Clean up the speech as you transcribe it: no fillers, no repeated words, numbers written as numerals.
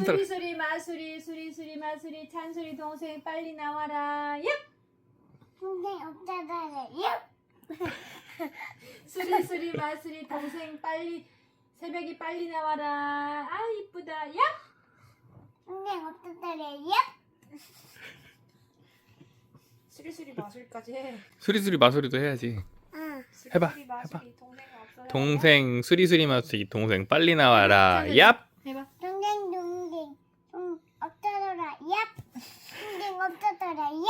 수리수리 마수리 수리수리 마수리 찬수리 동생 빨리 나와라. 얍. 동생 없다더래. 얍. 수리수리 마수리 동생 빨리 새벽이 빨리 나와라. 아 이쁘다. 얍. 동생 없다더래. 얍. 수리수리 마수리까지 해. 수리수리 마수리도 해야지. 응. 해봐, 수리수리 마수리 동생 없어요. 동생 수리수리 마수리 동생 빨리 나와라. 얍. 해봐. 동생 없다더라. 얍. 동생 없다더라. 얍.